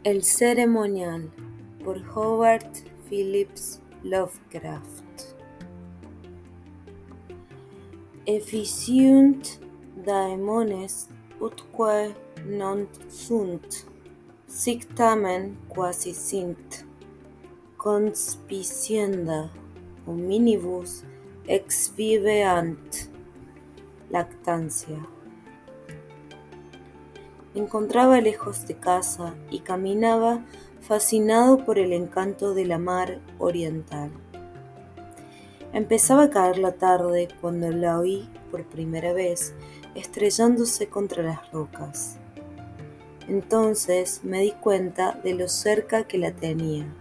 El ceremonial por Howard Phillips Lovecraft. Efficiunt daemones utque non sunt, sic tamen quasi sint, conspicienda hominibus exviveant. Lactancia. Me encontraba lejos de casa y caminaba fascinado por el encanto de la mar oriental. Empezaba a caer la tarde cuando la oí por primera vez estrellándose contra las rocas. Entonces me di cuenta de lo cerca que la tenía.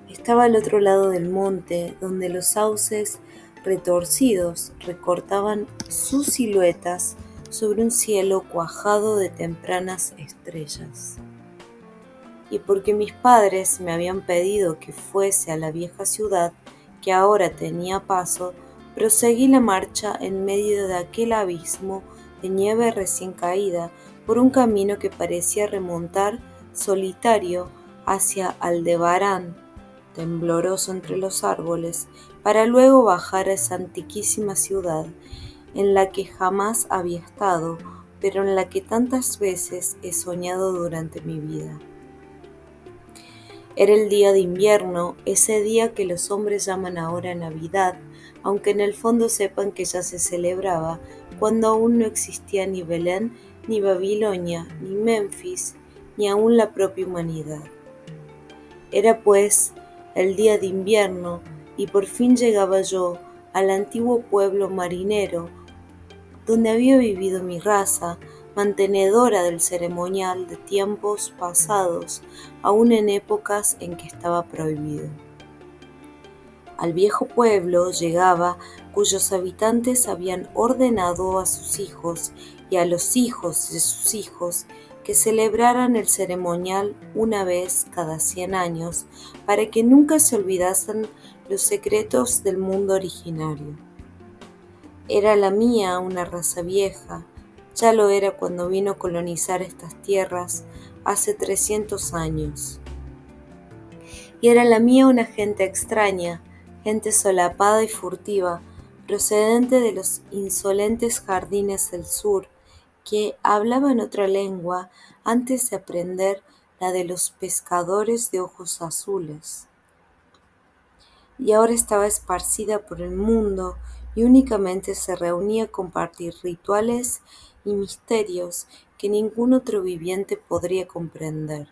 Estaba al otro lado del monte, donde los sauces retorcidos recortaban sus siluetas sobre un cielo cuajado de tempranas estrellas. Y porque mis padres me habían pedido que fuese a la vieja ciudad que ahora tenía paso, proseguí la marcha en medio de aquel abismo de nieve recién caída por un camino que parecía remontar solitario hacia Aldebarán, tembloroso entre los árboles, para luego bajar a esa antiquísima ciudad en la que jamás había estado, pero en la que tantas veces he soñado durante mi vida. Era el día de invierno, ese día que los hombres llaman ahora Navidad, aunque en el fondo sepan que ya se celebraba cuando aún no existía ni Belén, ni Babilonia, ni Memphis, ni aún la propia humanidad. Era pues el día de invierno y por fin llegaba yo al antiguo pueblo marinero donde había vivido mi raza, mantenedora del ceremonial de tiempos pasados, aún en épocas en que estaba prohibido. Al viejo pueblo llegaba cuyos habitantes habían ordenado a sus hijos y a los hijos de sus hijos que celebraran el ceremonial una vez cada 100 años para que nunca se olvidasen los secretos del mundo originario. Era la mía una raza vieja, ya lo era cuando vino a colonizar estas tierras hace 300 años. Y era la mía una gente extraña, gente solapada y furtiva, procedente de los insolentes jardines del sur, que hablaban otra lengua antes de aprender la de los pescadores de ojos azules. Y ahora estaba esparcida por el mundo y únicamente se reunía a compartir rituales y misterios que ningún otro viviente podría comprender.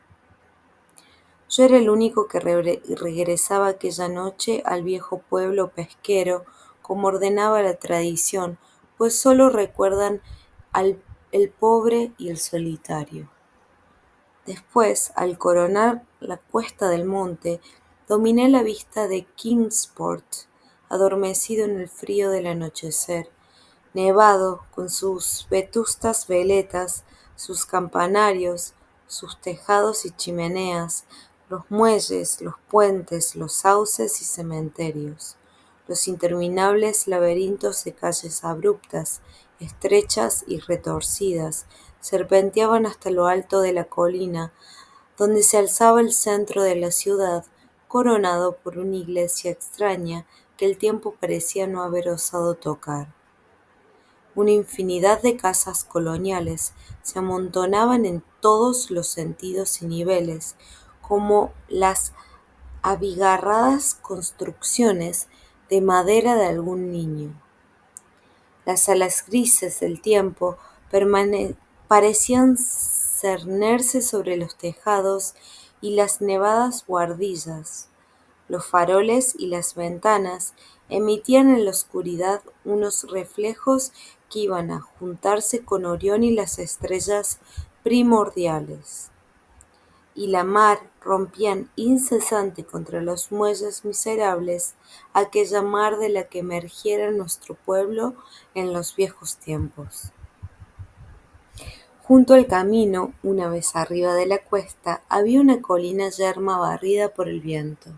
Yo era el único que regresaba aquella noche al viejo pueblo pesquero, como ordenaba la tradición, pues solo recuerdan el pobre y el solitario. Después, al coronar la cuesta del monte, dominé la vista de Kingsport, adormecido en el frío del anochecer, nevado, con sus vetustas veletas, sus campanarios, sus tejados y chimeneas, los muelles, los puentes, los sauces y cementerios, los interminables laberintos de calles abruptas, estrechas y retorcidas, serpenteaban hasta lo alto de la colina, donde se alzaba el centro de la ciudad, coronado por una iglesia extraña que el tiempo parecía no haber osado tocar. Una infinidad de casas coloniales se amontonaban en todos los sentidos y niveles, como las abigarradas construcciones de madera de algún niño. Las alas grises del tiempo parecían cernerse sobre los tejados y las nevadas buhardillas. Los faroles y las ventanas emitían en la oscuridad unos reflejos que iban a juntarse con Orión y las estrellas primordiales. Y la mar rompían incesante contra los muelles miserables aquella mar de la que emergiera nuestro pueblo en los viejos tiempos. Junto al camino, una vez arriba de la cuesta, había una colina yerma barrida por el viento.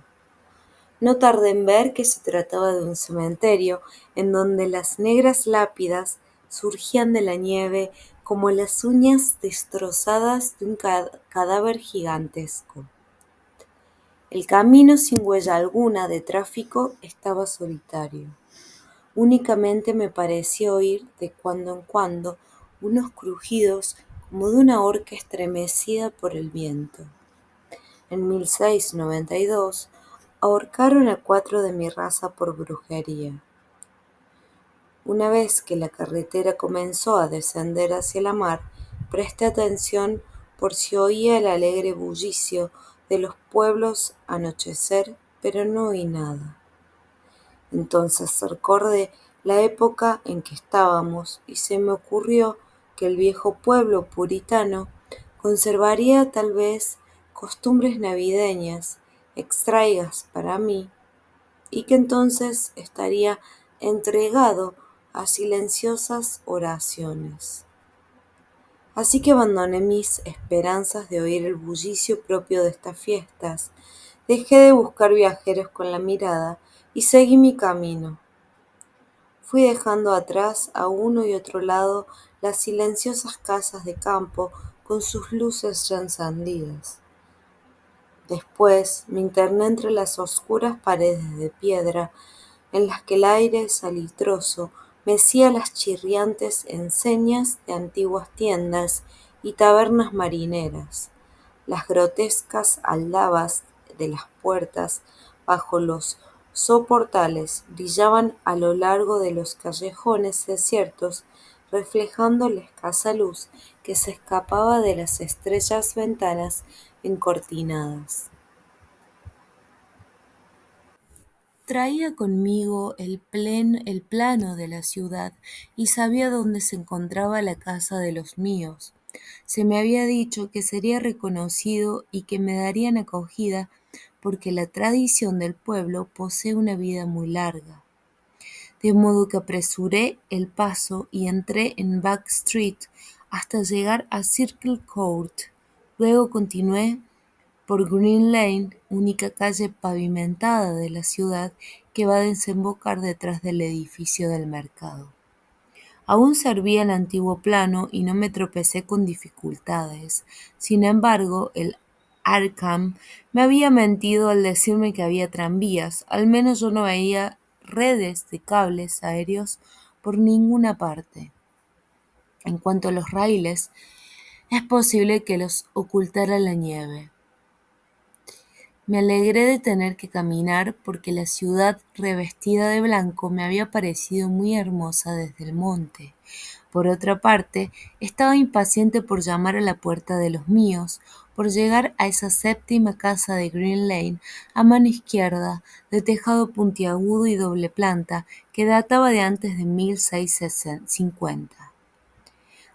No tardé en ver que se trataba de un cementerio en donde las negras lápidas surgían de la nieve como las uñas destrozadas de un cadáver gigantesco. El camino sin huella alguna de tráfico estaba solitario. Únicamente me parecía oír de cuando en cuando unos crujidos como de una horca estremecida por el viento. En 1692 ahorcaron a 4 de mi raza por brujería. Una vez que la carretera comenzó a descender hacia la mar, presté atención por si oía el alegre bullicio de los pueblos anochecer, pero no oí nada. Entonces recordé la época en que estábamos y se me ocurrió que el viejo pueblo puritano conservaría tal vez costumbres navideñas extraídas para mí y que entonces estaría entregado a silenciosas oraciones. Así que abandoné mis esperanzas de oír el bullicio propio de estas fiestas, dejé de buscar viajeros con la mirada y seguí mi camino. Fui dejando atrás a uno y otro lado las silenciosas casas de campo con sus luces ya encendidas. Después me interné entre las oscuras paredes de piedra en las que el aire salitroso mecía las chirriantes enseñas de antiguas tiendas y tabernas marineras, las grotescas aldabas de las puertas bajo los soportales brillaban a lo largo de los callejones desiertos, reflejando la escasa luz que se escapaba de las estrechas ventanas encortinadas. Traía conmigo el plano de la ciudad y sabía dónde se encontraba la casa de los míos. Se me había dicho que sería reconocido y que me darían acogida porque la tradición del pueblo posee una vida muy larga. De modo que apresuré el paso y entré en Back Street hasta llegar a Circle Court. Luego continué por Green Lane, única calle pavimentada de la ciudad que va a desembocar detrás del edificio del mercado. Aún servía el antiguo plano y no me tropecé con dificultades. Sin embargo, el Arkham me había mentido al decirme que había tranvías. Al menos yo no veía redes de cables aéreos por ninguna parte. En cuanto a los raíles, es posible que los ocultara la nieve. Me alegré de tener que caminar porque la ciudad revestida de blanco me había parecido muy hermosa desde el monte. Por otra parte, estaba impaciente por llamar a la puerta de los míos, por llegar a esa séptima casa de Green Lane a mano izquierda, de tejado puntiagudo y doble planta, que databa de antes de 1650.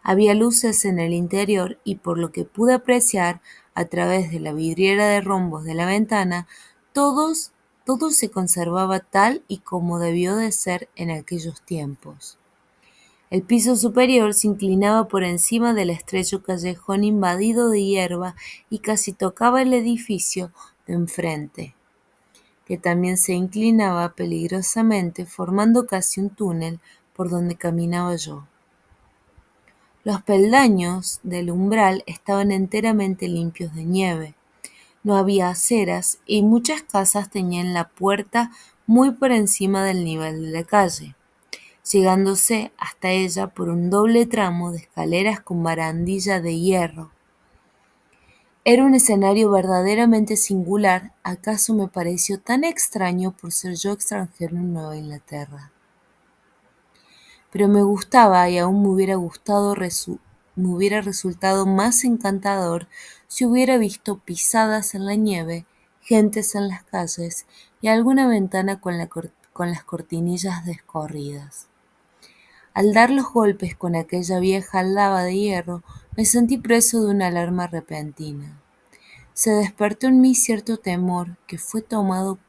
Había luces en el interior y por lo que pude apreciar a través de la vidriera de rombos de la ventana, todo se conservaba tal y como debió de ser en aquellos tiempos. El piso superior se inclinaba por encima del estrecho callejón invadido de hierba y casi tocaba el edificio de enfrente, que también se inclinaba peligrosamente formando casi un túnel por donde caminaba yo. Los peldaños del umbral estaban enteramente limpios de nieve. No había aceras y muchas casas tenían la puerta muy por encima del nivel de la calle, llegándose hasta ella por un doble tramo de escaleras con barandilla de hierro. Era un escenario verdaderamente singular, acaso me pareció tan extraño por ser yo extranjero en Nueva Inglaterra. Pero me gustaba y aún me hubiera resultado más encantador si hubiera visto pisadas en la nieve, gentes en las calles y alguna ventana con las cortinillas descorridas. Al dar los golpes con aquella vieja aldaba de hierro, me sentí preso de una alarma repentina. Se despertó en mí cierto temor que fue tomando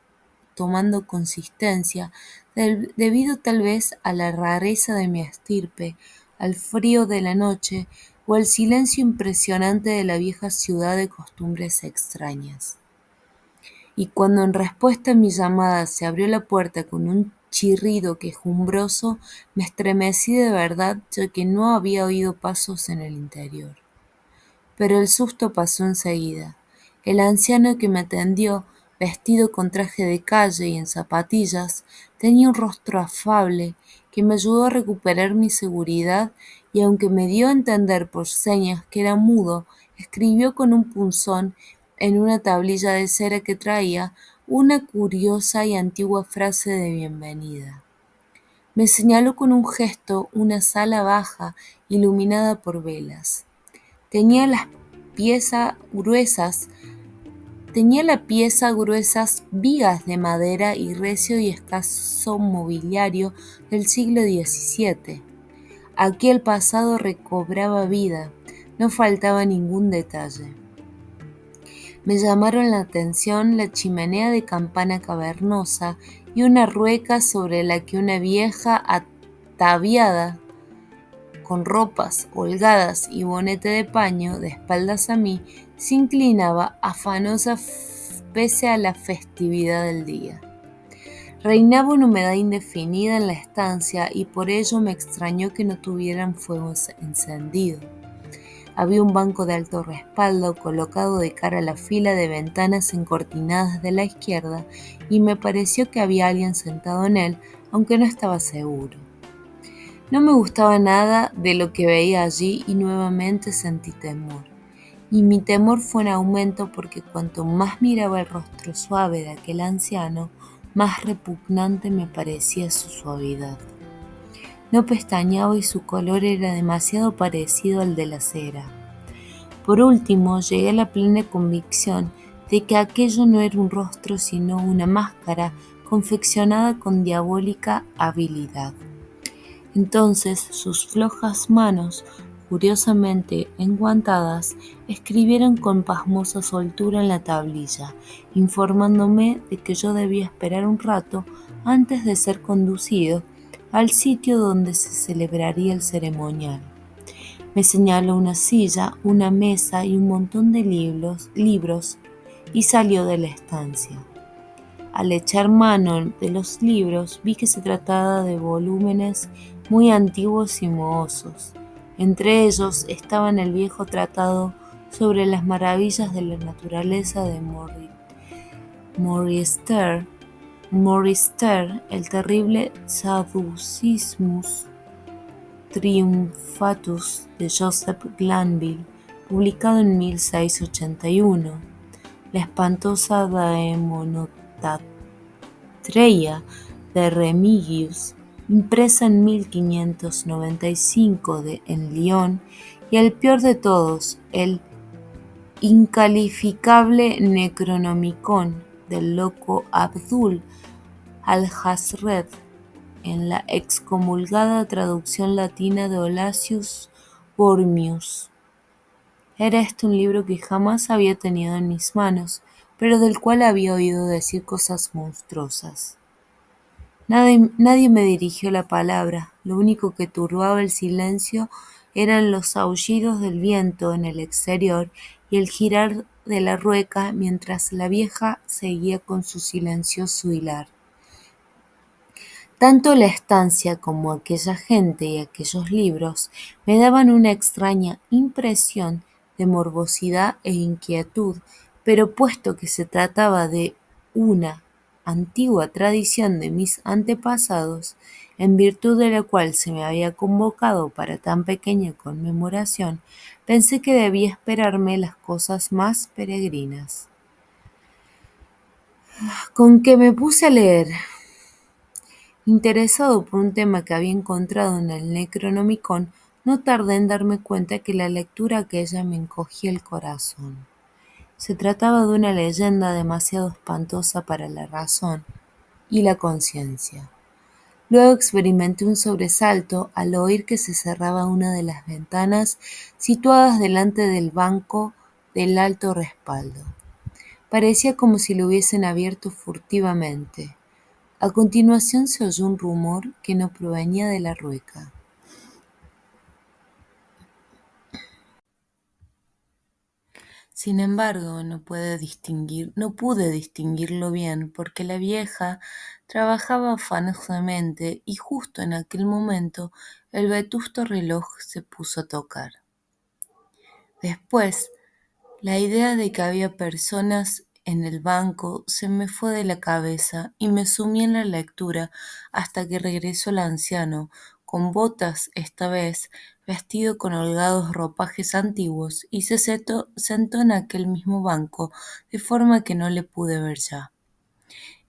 consistencia, debido tal vez a la rareza de mi estirpe, al frío de la noche o al silencio impresionante de la vieja ciudad de costumbres extrañas. Y cuando en respuesta a mi llamada se abrió la puerta con un chirrido quejumbroso, me estremecí de verdad, ya que no había oído pasos en el interior. Pero el susto pasó enseguida. El anciano que me atendió, vestido con traje de calle y en zapatillas, tenía un rostro afable que me ayudó a recuperar mi seguridad y aunque me dio a entender por señas que era mudo, escribió con un punzón en una tablilla de cera que traía una curiosa y antigua frase de bienvenida. Me señaló con un gesto una sala baja iluminada por velas. Tenía las pieza gruesas, tenía la pieza gruesas vigas de madera y recio y escaso mobiliario del siglo XVII. Aquí el pasado recobraba vida, no faltaba ningún detalle. Me llamaron la atención la chimenea de campana cavernosa y una rueca sobre la que una vieja ataviada con ropas holgadas y bonete de paño, de espaldas a mí, se inclinaba afanosa pese a la festividad del día. Reinaba una humedad indefinida en la estancia y por ello me extrañó que no tuvieran fuego encendido. Había un banco de alto respaldo colocado de cara a la fila de ventanas encortinadas de la izquierda y me pareció que había alguien sentado en él, aunque no estaba seguro. No me gustaba nada de lo que veía allí y nuevamente sentí temor. Y mi temor fue en aumento porque cuanto más miraba el rostro suave de aquel anciano, más repugnante me parecía su suavidad. No pestañeaba y su color era demasiado parecido al de la cera. Por último, llegué a la plena convicción de que aquello no era un rostro sino una máscara confeccionada con diabólica habilidad. Entonces sus flojas manos, curiosamente enguantadas, escribieron con pasmosa soltura en la tablilla, informándome de que yo debía esperar un rato antes de ser conducido al sitio donde se celebraría el ceremonial. Me señaló una silla, una mesa y un montón de libros y salió de la estancia. Al echar mano de los libros vi que se trataba de volúmenes muy antiguos y mohosos. Entre ellos estaban el viejo tratado sobre las maravillas de la naturaleza de Morister, el terrible Sadducismus Triumphatus de Joseph Glanville, publicado en 1681, la espantosa Daemonotatreia de Remigius, impresa en 1595 en Lyon, y el peor de todos, el incalificable Necronomicon del loco Abdul al-Hazred, en la excomulgada traducción latina de Olasius Bormius. Era este un libro que jamás había tenido en mis manos, pero del cual había oído decir cosas monstruosas. Nadie me dirigió la palabra, lo único que turbaba el silencio eran los aullidos del viento en el exterior y el girar de la rueca mientras la vieja seguía con su silencioso hilar. Tanto la estancia como aquella gente y aquellos libros me daban una extraña impresión de morbosidad e inquietud, pero puesto que se trataba de una antigua tradición de mis antepasados, en virtud de la cual se me había convocado para tan pequeña conmemoración, pensé que debía esperarme las cosas más peregrinas. Con que me puse a leer. Interesado por un tema que había encontrado en el Necronomicon, no tardé en darme cuenta que la lectura aquella me encogía el corazón. Se trataba de una leyenda demasiado espantosa para la razón y la conciencia. Luego experimenté un sobresalto al oír que se cerraba una de las ventanas situadas delante del banco del alto respaldo. Parecía como si lo hubiesen abierto furtivamente. A continuación se oyó un rumor que no provenía de la rueca. Sin embargo, no pude distinguirlo bien porque la vieja trabajaba afanosamente y justo en aquel momento el vetusto reloj se puso a tocar. Después, la idea de que había personas en el banco se me fue de la cabeza y me sumí en la lectura hasta que regresó el anciano, con botas esta vez, vestido con holgados ropajes antiguos, y sentó en aquel mismo banco, de forma que no le pude ver ya.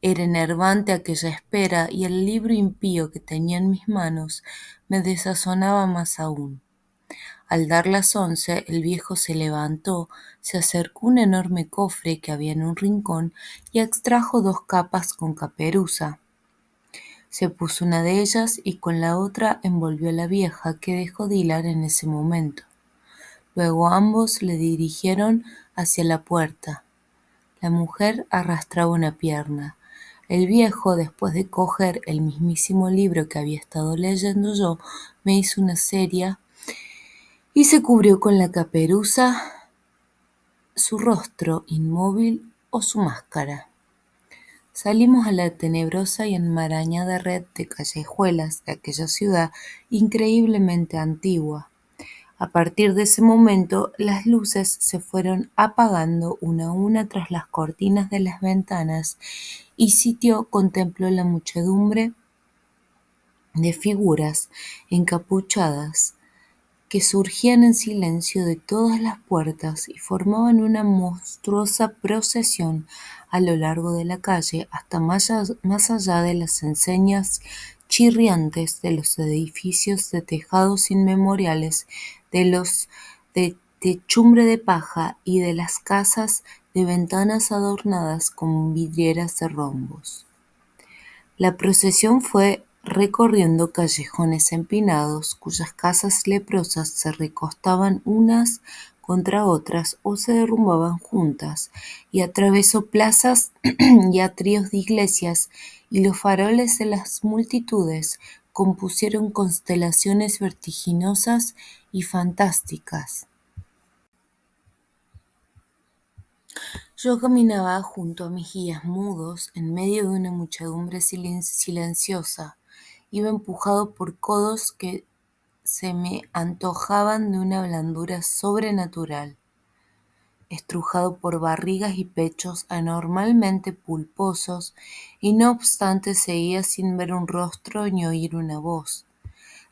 Era enervante aquella espera y el libro impío que tenía en mis manos me desazonaba más aún. Al dar las 11, el viejo se levantó, se acercó a un enorme cofre que había en un rincón y extrajo 2 capas con caperuza. Se puso una de ellas y con la otra envolvió a la vieja, que dejó de hilar en ese momento. Luego ambos le dirigieron hacia la puerta. La mujer arrastraba una pierna. El viejo, después de coger el mismísimo libro que había estado leyendo yo, me hizo una seria y se cubrió con la caperuza su rostro inmóvil o su máscara. Salimos a la tenebrosa y enmarañada red de callejuelas de aquella ciudad increíblemente antigua. A partir de ese momento, las luces se fueron apagando una a una tras las cortinas de las ventanas y Sitio contempló la muchedumbre de figuras encapuchadas que surgían en silencio de todas las puertas y formaban una monstruosa procesión a lo largo de la calle hasta más allá de las enseñas chirriantes de los edificios de tejados inmemoriales, de los de techumbre de paja y de las casas de ventanas adornadas con vidrieras de rombos. La procesión fue recorriendo callejones empinados, cuyas casas leprosas se recostaban unas contra otras o se derrumbaban juntas, y atravesó plazas y atrios de iglesias, y los faroles de las multitudes compusieron constelaciones vertiginosas y fantásticas. Yo caminaba junto a mis guías mudos en medio de una muchedumbre silenciosa. Iba empujado por codos que se me antojaban de una blandura sobrenatural, estrujado por barrigas y pechos anormalmente pulposos, y no obstante seguía sin ver un rostro ni oír una voz.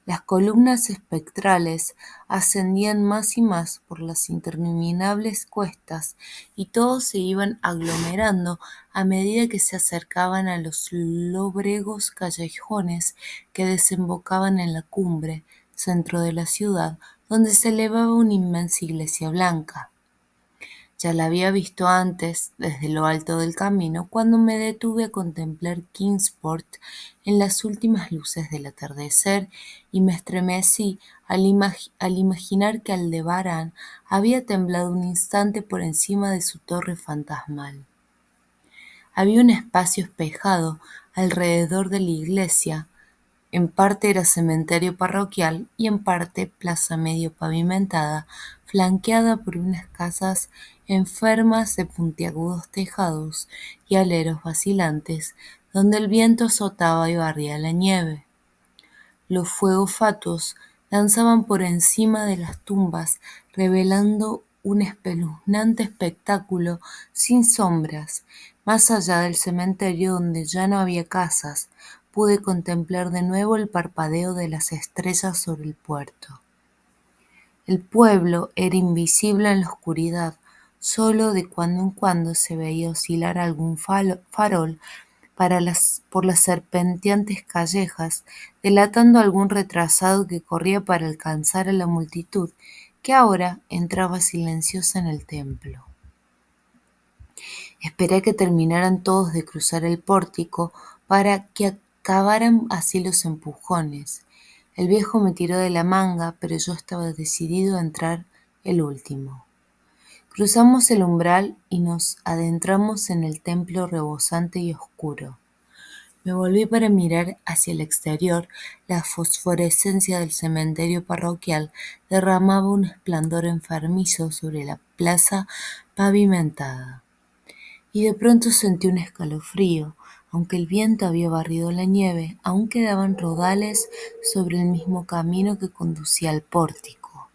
Las columnas espectrales ascendían más y más por las interminables cuestas y todos se iban aglomerando a medida que se acercaban a los lóbregos callejones que desembocaban en la cumbre, centro de la ciudad, donde se elevaba una inmensa iglesia blanca. Ya la había visto antes, desde lo alto del camino, cuando me detuve a contemplar Kingsport en las últimas luces del atardecer, y me estremecí al imaginar que Aldebarán había temblado un instante por encima de su torre fantasmal. Había un espacio espejado alrededor de la iglesia. En parte era cementerio parroquial y en parte plaza medio pavimentada, flanqueada por unas casas enfermas de puntiagudos tejados y aleros vacilantes, donde el viento azotaba y barría la nieve. Los fuegos fatuos danzaban por encima de las tumbas, revelando un espeluznante espectáculo sin sombras. Más allá del cementerio, donde ya no había casas, pude contemplar de nuevo el parpadeo de las estrellas sobre el puerto. El pueblo era invisible en la oscuridad, solo de cuando en cuando se veía oscilar algún farol por las serpenteantes callejas, delatando algún retrasado que corría para alcanzar a la multitud, que ahora entraba silenciosa en el templo. Esperé que terminaran todos de cruzar el pórtico para que acabaran así los empujones. El viejo me tiró de la manga, pero yo estaba decidido a entrar el último. Cruzamos el umbral y nos adentramos en el templo rebosante y oscuro. Me volví para mirar hacia el exterior. La fosforescencia del cementerio parroquial derramaba un esplendor enfermizo sobre la plaza pavimentada. Y de pronto sentí un escalofrío. Aunque el viento había barrido la nieve, aún quedaban rodales sobre el mismo camino que conducía al pórtico.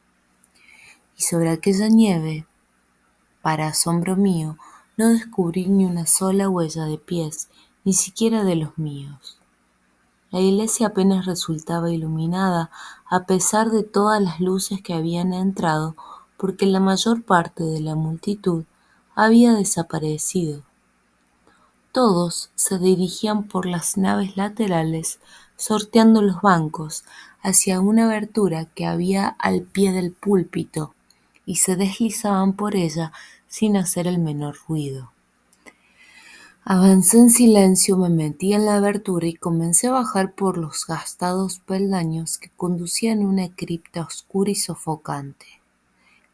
Y sobre aquella nieve, para asombro mío, no descubrí ni una sola huella de pies, ni siquiera de los míos. La iglesia apenas resultaba iluminada, a pesar de todas las luces que habían entrado, porque la mayor parte de la multitud había desaparecido. Todos se dirigían por las naves laterales, sorteando los bancos, hacia una abertura que había al pie del púlpito, y se deslizaban por ella sin hacer el menor ruido. Avancé en silencio, me metí en la abertura y comencé a bajar por los gastados peldaños que conducían a una cripta oscura y sofocante.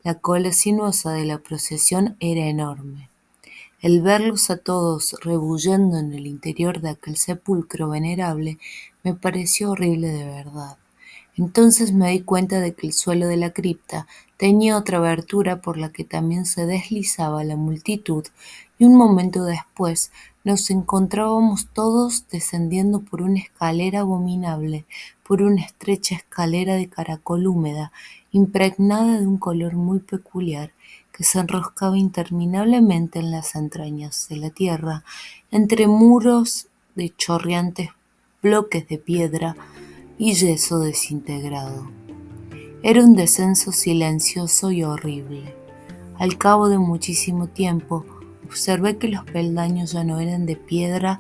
La cola sinuosa de la procesión era enorme. El verlos a todos rebullendo en el interior de aquel sepulcro venerable me pareció horrible de verdad. Entonces me di cuenta de que el suelo de la cripta tenía otra abertura por la que también se deslizaba la multitud, y un momento después nos encontrábamos todos descendiendo por una escalera abominable, por una estrecha escalera de caracol húmeda, impregnada de un color muy peculiar, que se enroscaba interminablemente en las entrañas de la tierra, entre muros de chorreantes bloques de piedra y yeso desintegrado. Era un descenso silencioso y horrible. Al cabo de muchísimo tiempo, observé que los peldaños ya no eran de piedra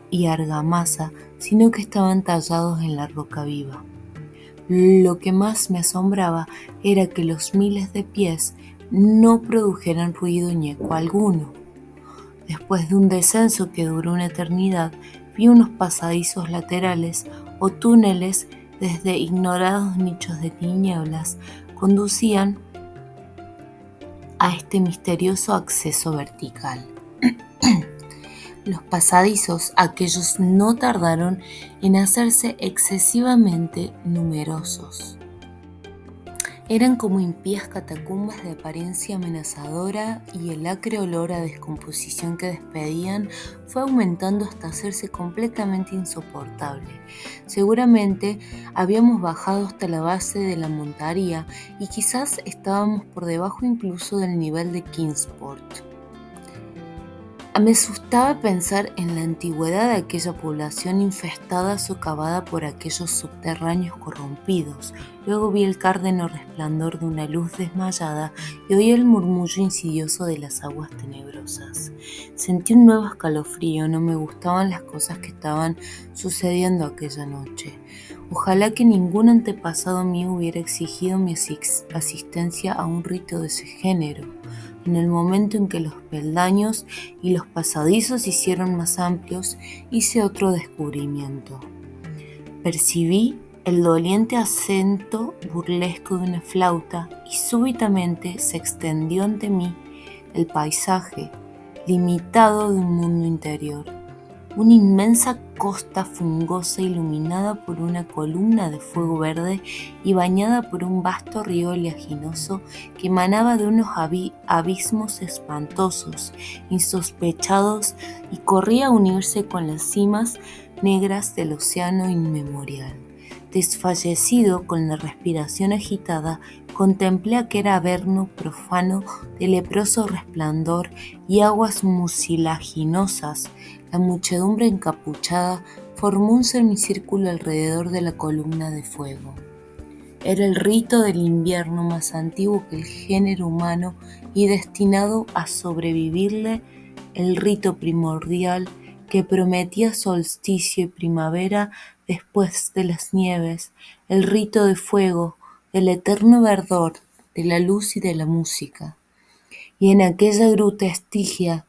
y argamasa, sino que estaban tallados en la roca viva. Lo que más me asombraba era que los miles de pies no produjeran ruido ni eco alguno. Después de un descenso que duró una eternidad, vi unos pasadizos laterales o túneles desde ignorados nichos de tinieblas conducían a este misterioso acceso vertical. Los pasadizos, aquellos, no tardaron en hacerse excesivamente numerosos. Eran como impías catacumbas de apariencia amenazadora, y el acre olor a descomposición que despedían fue aumentando hasta hacerse completamente insoportable. Seguramente habíamos bajado hasta la base de la montaría y quizás estábamos por debajo incluso del nivel de Kingsport. Me asustaba pensar en la antigüedad de aquella población infestada socavada por aquellos subterráneos corrompidos. Luego vi el cárdeno resplandor de una luz desmayada y oí el murmullo insidioso de las aguas tenebrosas. Sentí un nuevo escalofrío, no me gustaban las cosas que estaban sucediendo aquella noche. Ojalá que ningún antepasado mío hubiera exigido mi asistencia a un rito de ese género. En el momento en que los peldaños y los pasadizos se hicieron más amplios, hice otro descubrimiento. Percibí el doliente acento burlesco de una flauta y súbitamente se extendió ante mí el paisaje limitado de un mundo interior. Una inmensa costa fungosa iluminada por una columna de fuego verde y bañada por un vasto río oleaginoso que emanaba de unos abismos espantosos, insospechados, y corría a unirse con las cimas negras del océano inmemorial. Desfallecido, con la respiración agitada, contemplé aquel averno profano de leproso resplandor y aguas mucilaginosas. La muchedumbre encapuchada formó un semicírculo alrededor de la columna de fuego. Era el rito del invierno más antiguo que el género humano y destinado a sobrevivirle, el rito primordial que prometía solsticio y primavera después de las nieves, el rito de fuego, del eterno verdor, de la luz y de la música. Y en aquella gruta estigia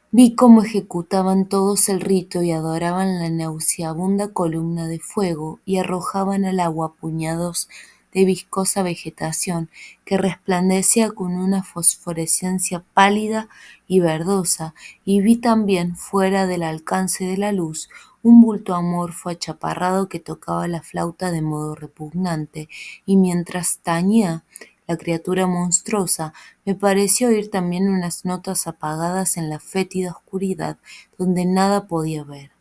vi cómo ejecutaban todos el rito y adoraban la nauseabunda columna de fuego y arrojaban al agua puñados de viscosa vegetación que resplandecía con una fosforescencia pálida y verdosa, y vi también, fuera del alcance de la luz, un bulto amorfo achaparrado que tocaba la flauta de modo repugnante, y mientras tañía la criatura monstruosa, me pareció oír también unas notas apagadas en la fétida oscuridad donde nada podía ver.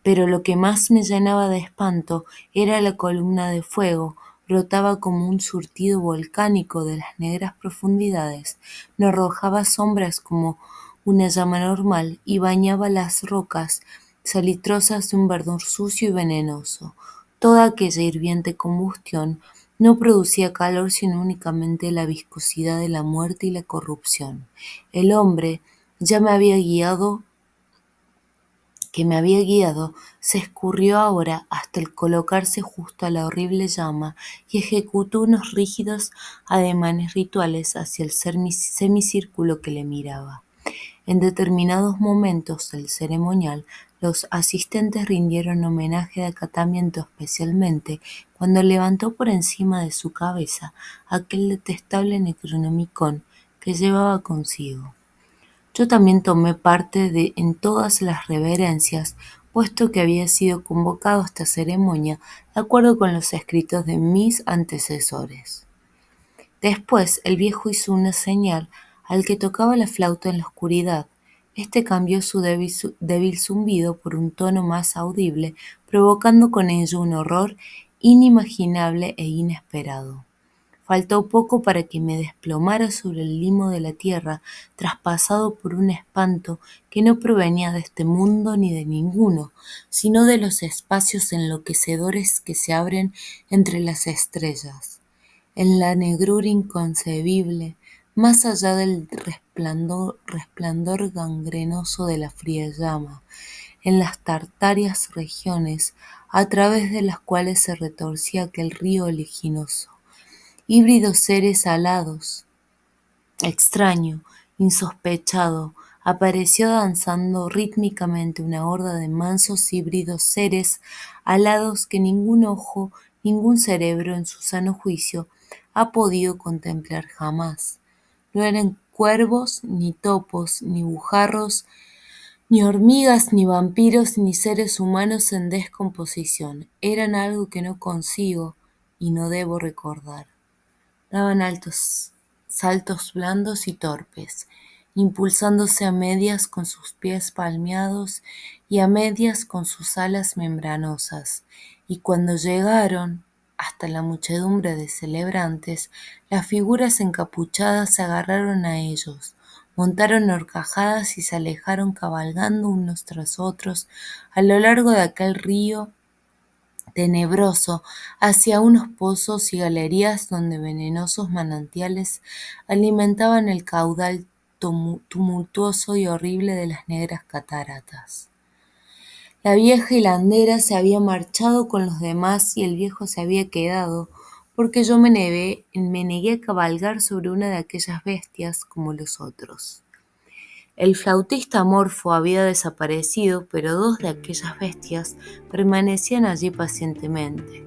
Pero lo que más me llenaba de espanto era la columna de fuego. Brotaba como un surtido volcánico de las negras profundidades, no arrojaba sombras como una llama normal y bañaba las rocas salitrosas de un verdor sucio y venenoso. Toda aquella hirviente combustión no producía calor sino únicamente la viscosidad de la muerte y la corrupción. El hombre ya me había guiado, se escurrió ahora hasta el colocarse justo a la horrible llama y ejecutó unos rígidos ademanes rituales hacia el semicírculo que le miraba. En determinados momentos del ceremonial, los asistentes rindieron homenaje de acatamiento, especialmente cuando levantó por encima de su cabeza aquel detestable Necronomicon que llevaba consigo. Yo también tomé parte en todas las reverencias, puesto que había sido convocado a esta ceremonia de acuerdo con los escritos de mis antecesores. Después el viejo hizo una señal al que tocaba la flauta en la oscuridad. Este cambió su débil zumbido por un tono más audible, provocando con ello un horror inimaginable e inesperado. Faltó poco para que me desplomara sobre el limo de la tierra, traspasado por un espanto que no provenía de este mundo ni de ninguno, sino de los espacios enloquecedores que se abren entre las estrellas, en la negrura inconcebible, más allá del resplandor gangrenoso de la fría llama, en las tartáreas regiones a través de las cuales se retorcía aquel río oliginoso. Híbridos seres alados, extraño, insospechado, apareció danzando rítmicamente una horda de mansos híbridos seres alados que ningún ojo, ningún cerebro en su sano juicio ha podido contemplar jamás. No eran cuervos, ni topos, ni bujarros, ni hormigas, ni vampiros, ni seres humanos en descomposición. Eran algo que no consigo y no debo recordar. Daban altos saltos blandos y torpes, impulsándose a medias con sus pies palmeados y a medias con sus alas membranosas, y cuando llegaron hasta la muchedumbre de celebrantes, las figuras encapuchadas se agarraron a ellos, montaron horcajadas y se alejaron cabalgando unos tras otros a lo largo de aquel río tenebroso hacia unos pozos y galerías donde venenosos manantiales alimentaban el caudal tumultuoso y horrible de las negras cataratas. La vieja hilandera se había marchado con los demás y el viejo se había quedado, porque yo me negué a cabalgar sobre una de aquellas bestias como los otros. El flautista amorfo había desaparecido, pero dos de aquellas bestias permanecían allí pacientemente.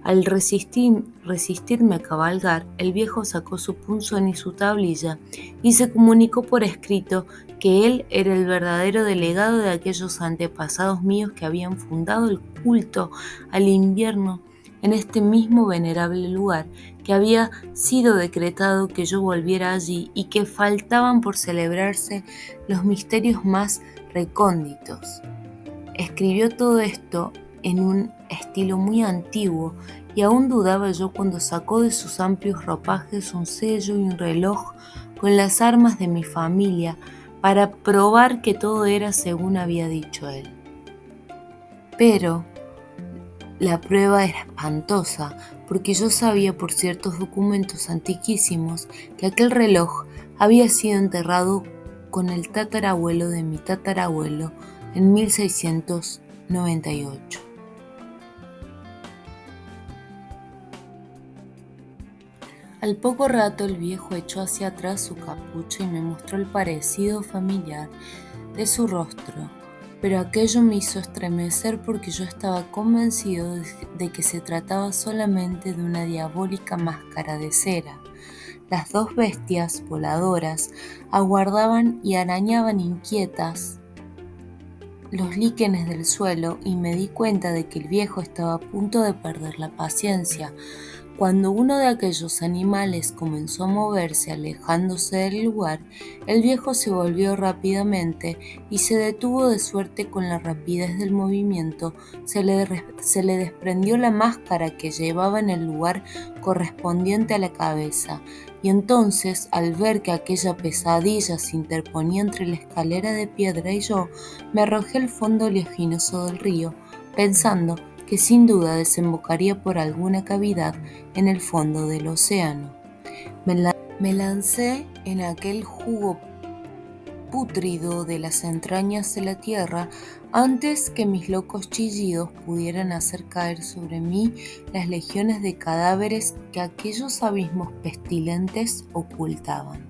Al resistirme a cabalgar, el viejo sacó su punzón y su tablilla y se comunicó por escrito que él era el verdadero delegado de aquellos antepasados míos que habían fundado el culto al invierno en este mismo venerable lugar, que había sido decretado que yo volviera allí y que faltaban por celebrarse los misterios más recónditos. Escribió todo esto en un estilo muy antiguo y aún dudaba yo cuando sacó de sus amplios ropajes un sello y un reloj con las armas de mi familia para probar que todo era según había dicho él. Pero la prueba era espantosa, porque yo sabía por ciertos documentos antiquísimos que aquel reloj había sido enterrado con el tatarabuelo de mi tatarabuelo en 1698. Al poco rato el viejo echó hacia atrás su capucha y me mostró el parecido familiar de su rostro, pero aquello me hizo estremecer porque yo estaba convencido de que se trataba solamente de una diabólica máscara de cera. Las dos bestias voladoras aguardaban y arañaban inquietas los líquenes del suelo y me di cuenta de que el viejo estaba a punto de perder la paciencia, Cuando uno de aquellos animales comenzó a moverse alejándose del lugar, el viejo se volvió rápidamente y se detuvo de suerte con la rapidez del movimiento. Se le desprendió la máscara que llevaba en el lugar correspondiente a la cabeza, y entonces, al ver que aquella pesadilla se interponía entre la escalera de piedra y yo, me arrojé al fondo oleaginoso del río, pensando que sin duda desembocaría por alguna cavidad en el fondo del océano. Me lancé en aquel jugo pútrido de las entrañas de la tierra antes que mis locos chillidos pudieran hacer caer sobre mí las legiones de cadáveres que aquellos abismos pestilentes ocultaban.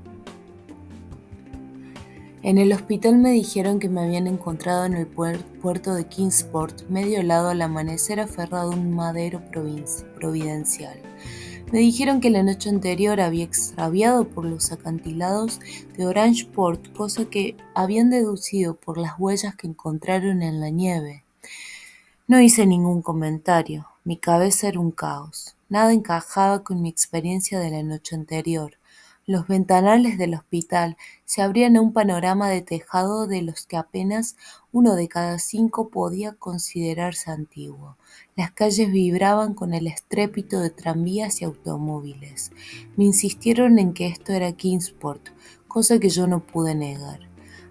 En el hospital me dijeron que me habían encontrado en el puerto de Kingsport, medio helado al amanecer, aferrado a un madero providencial. Me dijeron que la noche anterior había extraviado por los acantilados de Orangeport, cosa que habían deducido por las huellas que encontraron en la nieve. No hice ningún comentario. Mi cabeza era un caos. Nada encajaba con mi experiencia de la noche anterior. Los ventanales del hospital se abrían a un panorama de tejado de los que apenas uno de cada 5 podía considerarse antiguo. Las calles vibraban con el estrépito de tranvías y automóviles. Me insistieron en que esto era Kingsport, cosa que yo no pude negar.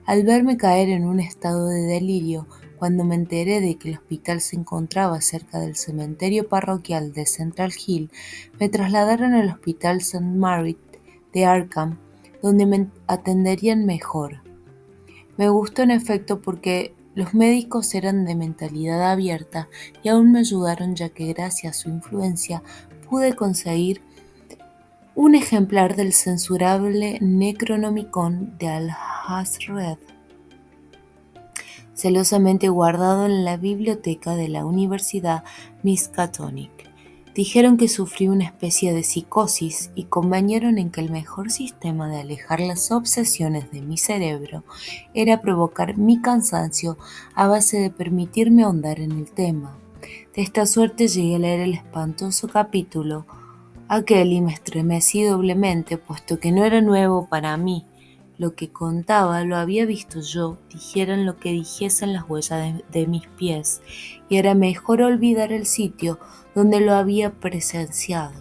Al verme caer en un estado de delirio, cuando me enteré de que el hospital se encontraba cerca del cementerio parroquial de Central Hill, me trasladaron al Hospital St. Mary de Arkham, donde me atenderían mejor. Me gustó en efecto porque los médicos eran de mentalidad abierta y aún me ayudaron, ya que gracias a su influencia pude conseguir un ejemplar del censurable Necronomicon de Alhazred, celosamente guardado en la biblioteca de la Universidad Miskatonic. Dijeron que sufrí una especie de psicosis y convinieron en que el mejor sistema de alejar las obsesiones de mi cerebro era provocar mi cansancio a base de permitirme ahondar en el tema. De esta suerte llegué a leer el espantoso capítulo aquel y me estremecí doblemente, puesto que no era nuevo para mí. Lo que contaba lo había visto yo, dijeran lo que dijesen las huellas de mis pies, y era mejor olvidar el sitio donde lo había presenciado.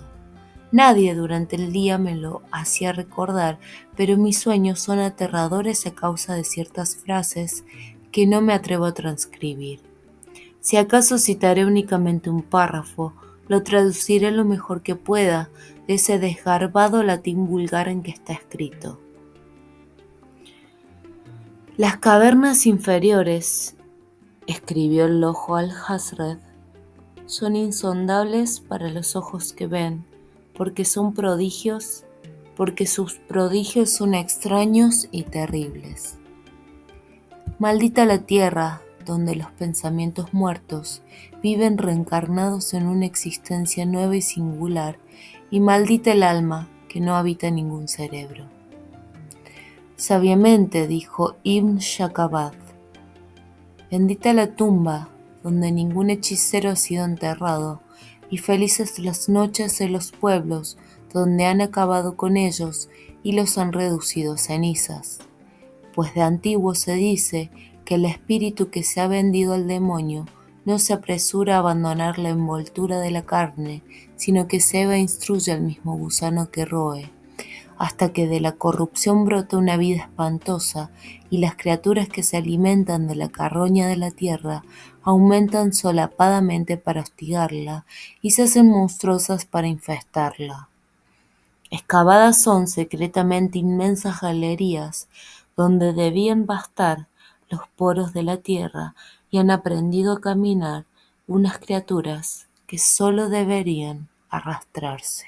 Nadie durante el día me lo hacía recordar, pero mis sueños son aterradores a causa de ciertas frases que no me atrevo a transcribir. Si acaso citaré únicamente un párrafo, lo traduciré lo mejor que pueda de ese desgarbado latín vulgar en que está escrito. Las cavernas inferiores, escribió el loco Alhazred, son insondables para los ojos que ven, porque sus prodigios son extraños y terribles. Maldita la tierra, donde los pensamientos muertos viven reencarnados en una existencia nueva y singular, y maldita el alma que no habita ningún cerebro. Sabiamente dijo Ibn Shakabad: bendita la tumba donde ningún hechicero ha sido enterrado, y felices las noches de los pueblos donde han acabado con ellos y los han reducido a cenizas. Pues de antiguo se dice que el espíritu que se ha vendido al demonio no se apresura a abandonar la envoltura de la carne, sino que se va e instruye al mismo gusano que roe, hasta que de la corrupción brota una vida espantosa, y las criaturas que se alimentan de la carroña de la tierra aumentan solapadamente para hostigarla y se hacen monstruosas para infestarla. Excavadas son secretamente inmensas galerías donde debían bastar los poros de la tierra, y han aprendido a caminar unas criaturas que solo deberían arrastrarse.